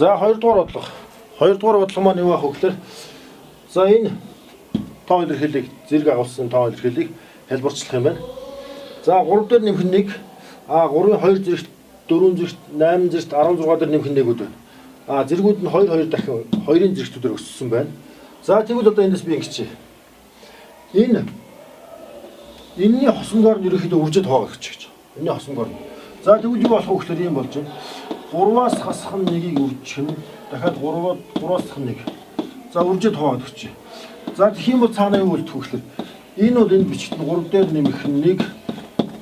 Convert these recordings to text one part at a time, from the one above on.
За хоёрдугаар бодлого. Хоёрдугаар бодлого маань юу ах вэ гэхээр за энэ тоо илэрхийлийг зэрэг агуулсан тоо илэрхийлийг хэлбэрчлэх юм байна. За 3 дээр нэмэх нь 1, 3-ын 2 зэрэгт, 4 зэрэгт, 8 зэрэгт, 16 дээр нэмэх нь 1 байна. Зэргүүд нь 2 2 дахин 2-ын зэрэгтүүдээр өссөн байна. За тэгвэл одоо эндээс би ингэчээ. Энэний хосонгоор нь ерөөхдөө үржид хуваах гэж. Энэний хосонгоор нь. За тэгвэл юу болох вэ гэхээр ийм болж байна. 3-аас хасах нь 1-ийг үржих нь дахиад 3-аас хасах нь 1. За үржид хуваад өгчээ. За тэгэх юм бол цаана юу үлдэх вэ гэхээр энэ бол энэ бичгт нь 3 дээр нэмэх нь 1,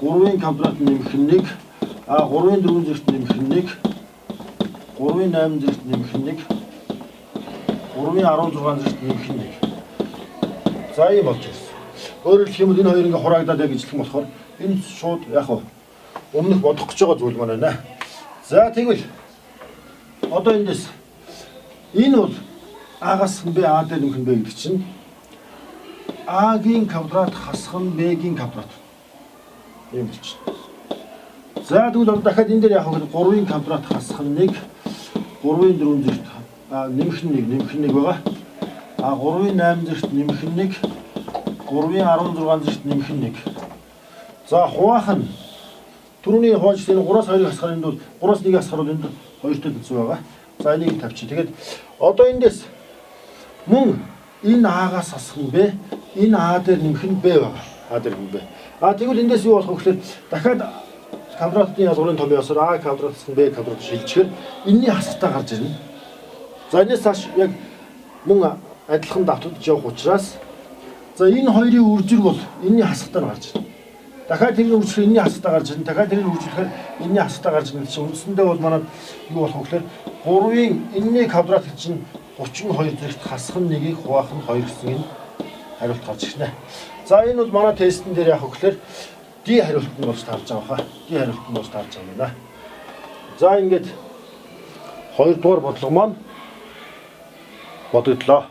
3-ын квадрат нэмэх нь 1, 3-ын 4 зэрэгт нэмэх нь 1, 3-ын 8 зэрэгт нэмэх нь 1, 3-ын 16 зэрэгт нэмэх нь 1. За ийм болж байна. Өөрөөр хэлэх юм бол энэ хоёр ингээ хураагдаад яг ижлэх юм болохоор энэ шууд яг өмнөх бодох гэж байгаа зүйл маань байна. За тэгвэл одоо эндээс энэ бол А-гаас нь Б, А дээр нэмэх нь Б гэдэг чинь А-гийн квадрат хасах нь Б-гийн квадрат. Ийм ч. За тэгвэл дахиад энэ дээр яг 3-ын квадрат хасах нь 1, 3-ын 4 зэрэгт нэмэх нь 1 байгаа. 3-ын 8 зэрэгт нэмэх нь 1, 3-ын 16 зэрэгт нэмэх нь 1. За хуваах нь түрүүний хувааж энэ 3-аас 2-ыг хасахаар энд бол 3-аас 1-ийг хасахаар энд 2-тэй бэлдсэн байгаа. За энийг тавьчих. Тэгээд одоо эндээс мөн энэ А-гаас хасах нь Б, энэ А дээр нэмэх нь Б байгаа. А дээр нэмэх Б. Тэгвэл эндээс юу болох вэ гэхээр дахиад квадратын ялгуурын томьёо ёсоор А квадратс нь Б квадрат шилжчихээр энэний хасагтаа гарч ирнэ. За энэс цааш яг мөн адилхан давтагдж явах учраас за энэ хоёрын үржиг бол энэний хасагтаа гарч ирнэ. Дахиад тэрний үржих энэний хасагтаа гарч ирнэ. Дахиад тэрний үржихээр энэний хасагтаа гарч ирнэ чинь үндсэндээ бол манай юу болох вэ гэхээр 3-ын энэний квадрат чинь 32 зэрэгт хасах нь 1-ийг хуваах нь 2 гэсэн энэ хариулт гарч ирнэ. За энэ бол манай тестэн дээр яах вэ гэхээр D хариулт нь болж таарч байгаа хаа. D хариулт нь болж таарч байгаа юм байна. За ингээд 2 дугаар бодлого маань бодогдлоо.